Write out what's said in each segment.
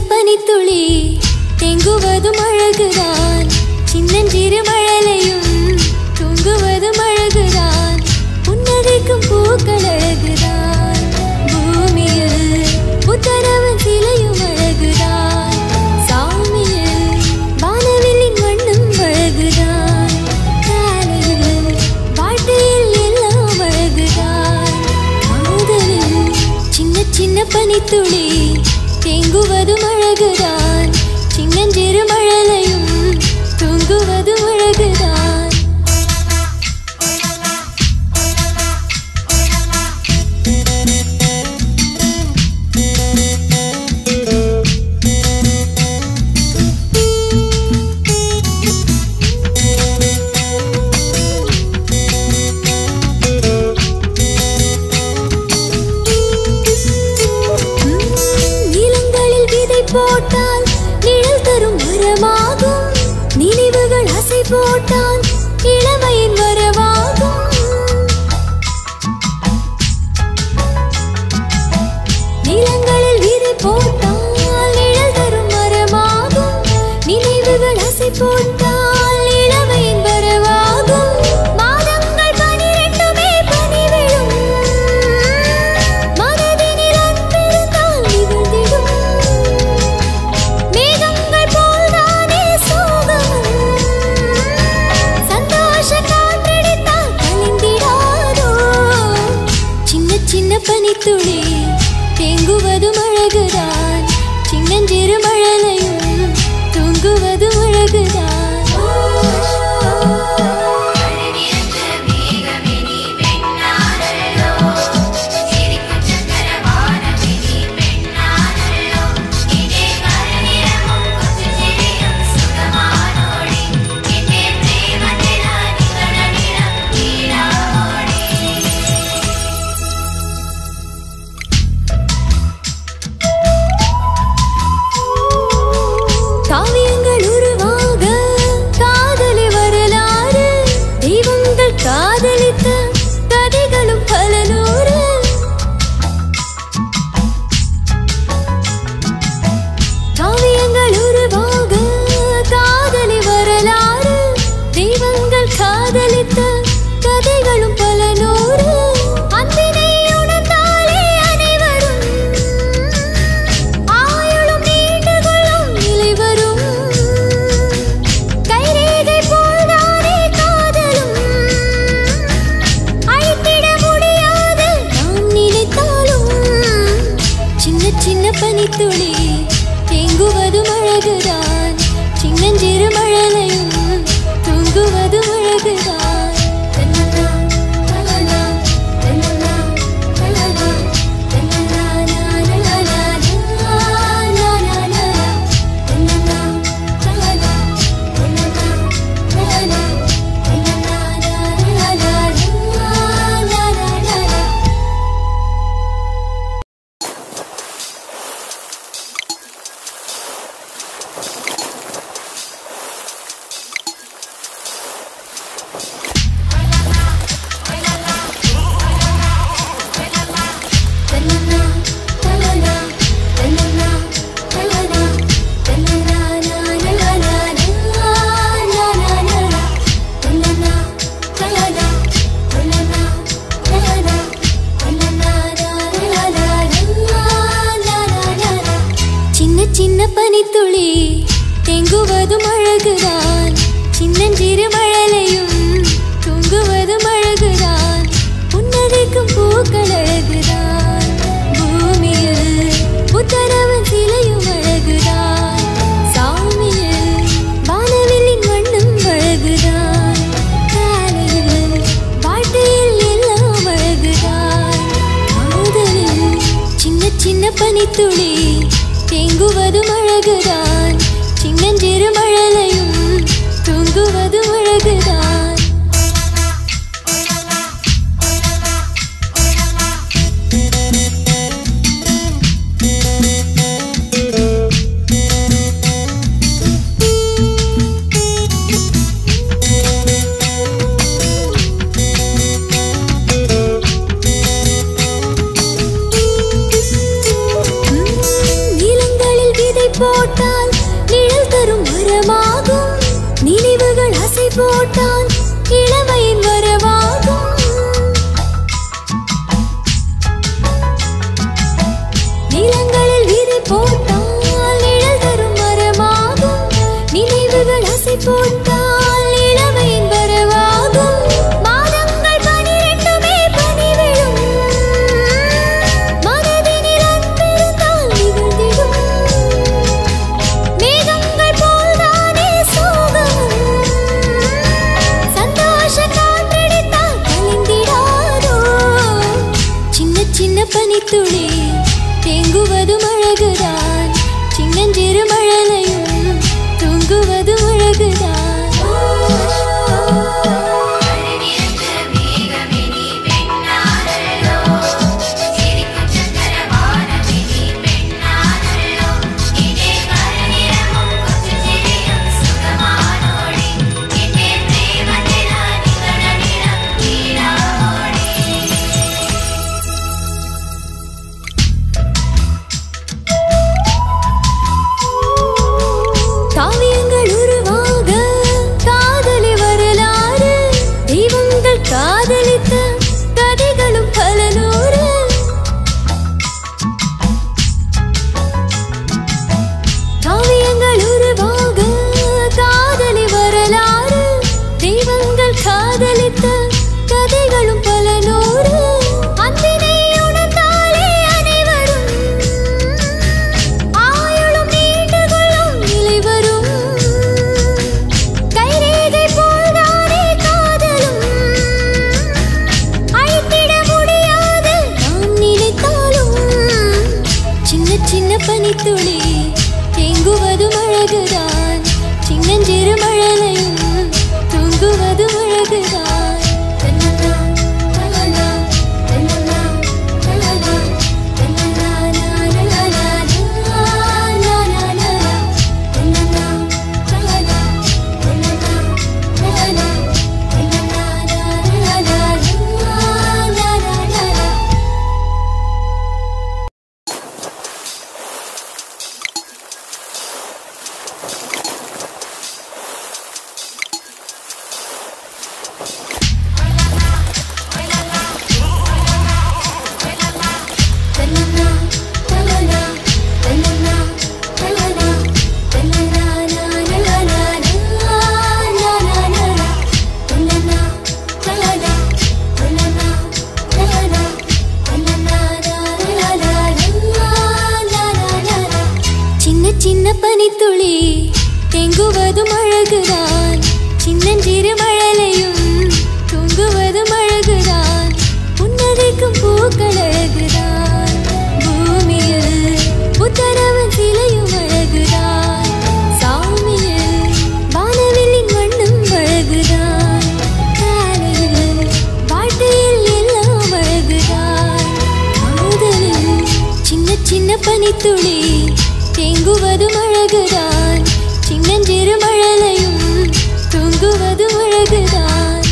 பனித்துளி தேங்குவதும் அழகுதான், சின்னஞ்சிறு மழலையும் தூங்குவதும் அழகுதான், புன்னகைக்கும் பூக்கள் அழகுதான், பூமியில் புத்தரவன் சிலையும் அழகுதான், சாமியில் வானவில்லின் வண்ணம் அழகுதான், காலையில் வாழ்க்கையில் எல்லாம் அழகுதான், காதலில் சின்ன சின்ன பனித்துளி தேங்குவதும் அழகுதான், சின்னஞ்சிறு மழலையும் தூங்குவதும் அழகுதான். போட்டால் நிழல் தரும் மரமாகும், நினைவுகள் அசை போட்டால் இளமையின் வரவாகும், நிலங்களில் விதை போட்டால் நிழல் தரும் மரமாகும், நினைவுகள் அசை போட்டால் இளமையின் வரவாகும், மாதங்கள் 12மே பனி விழும், மனதினில் அன்பிருந்தால் நிகழ்ந்திடும், பனித்துளி தேங்குவதும் அழகுதான், சின்னஞ்சிறு மழலையும் தூங்குவதும் அழகுதான். காவியங்கள் உருவாக காதலி வரலாறு, தெய்வங்கள் காதலித்த கதைகளும் பல நூறு, காவியங்கள் உருவாக காதலி வரலாறு, தெய்வங்கள் காதலித்த கதைகளும் பல நூறு, அன்பினை உணர்ந்தாலே அனைவரும் ஆயுளும் நீண்டு கொள்ளும் நிலை வரும், கைரேகை போல்தானே காதலும் அழித்திட முடியாது நாம் நினைத்தாலும், சின்ன சின்ன பனித்துளி தேங்குவதும் அழகுதான், சின்னஞ்சிறு மழலையும் தூங்குவதும் அழகுதான். சின்ன பனித்துளி தேங்குவதும் அழகுதான், சின்னஞ்சிறு மழலையும் தூங்குவதும் அழகுதான், புன்னகைக்கும் பூக்கள் அழகுதான், பூமியில் புத்தரவன் சிலையும் அழகுதான், சாமியில் வானவில்லின் வண்ணம் அழகுதான், காலையில் வாழ்க்கையில் எல்லாம் அழகுதான், காதலில் சின்ன சின்ன பனித்துளி தேங்குவதும் அழகுதான், சின்னஞ்சிறு மழலையும் தூங்குவதும் அழகுதான். போட்டால் இளமையின் வரவாகும் மாதங்கள் 12மே பனி விழும் மனதினில் அன்பிருந்தால் நிகழ்ந்திடும் மேகங்கள் போல்தானே சோகமும் சந்தோஷ காற்றடித்தால் கலைந்திடாதோ சின்ன சின்ன பனித்துளி தேங்குவதும் அழகுதான் சின்னஞ்சிறு மழலையும் தூங்குவதும் அழகுதான் காவியங்கள் உருவாக காதலி வரலாறு தெய்வங்கள் காதலித்த கதைகளும் பல நூறு காவியங்கள் உருவாக காதலி வரலாறு தெய்வங்கள் காதலித்த கதைகளும் பல நூறு அன்பினை உணர்ந்தாலே அனைவரும் ஆயுளும் நீண்டு கொள்ளும் நிலை வரும் கைரேகை போல்தானே காதலும் அழித்திட முடியாது நாம் நினைத்தாலும் சின்ன சின்ன பனித்துளி தேங்குவதும் அழகுதான் சின்னஞ்சிறு மழலையும் தூங்குவதும் அழகுதான் தன்னன்னா தன்னன்னா தன்னன்னா தன்னன்னா தன்னன்னா நானா நானா தன்னன்னா தன்னன்னா தன்னன்னா தன்னன்னா தன்னன்னா நானா சின்ன சின்ன பனித்துளி தேங்குவதும் அழகுதான் சின்னஞ்சிறு மழலையும் தூங்குவதும் அழகுதான் புன்னகைக்கும் பூக்கள் அழகுதான் பூமியில் புத்தரவன் சிலையும் அழகுதான் சாமியில் வானவில்லின் வண்ணம் அழகுதான் காலையில் வாழ்க்கையில் எல்லாம் அழகுதான் காதலில் சின்ன சின்ன பனித்துளி தேங்குவதும் அழகுதான் சின்னஞ்சிறு மழலையும் தூங்குவதும் அழகுதான்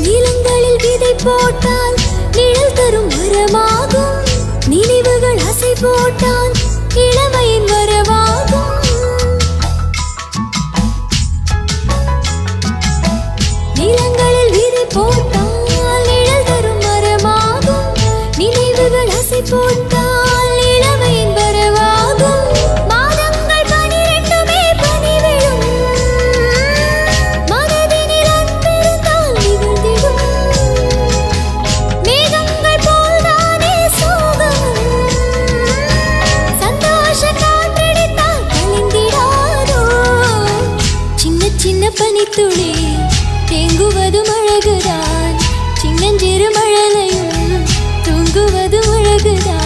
நிலங்களில் விதை போட்டால் நிழல் தரும் மரமாகும் நினைவுகள் அசை போட்டால் இளமையின் வரவாகும் நிலங்களில் விதை போட்டால் நிழல் தரும் மரமாகும் நினைவுகள் அசை போட்டால் இளமையின் வரவாகும் மாதங்கள் 12மே பனி விழும் மனதினில் அன்பிருந்தால் நிகழ்ந்திடும் மேகங்கள் போல்தானே சோகமும் சந்தோஷ காற்றடித்தால் கலைந்திடாதோ சின்ன சின்ன பனித்துளி தேங்குவதும் அழகுதான் சின்னஞ்சிறு மழலையும் தூங்குவதும் அழகுதான்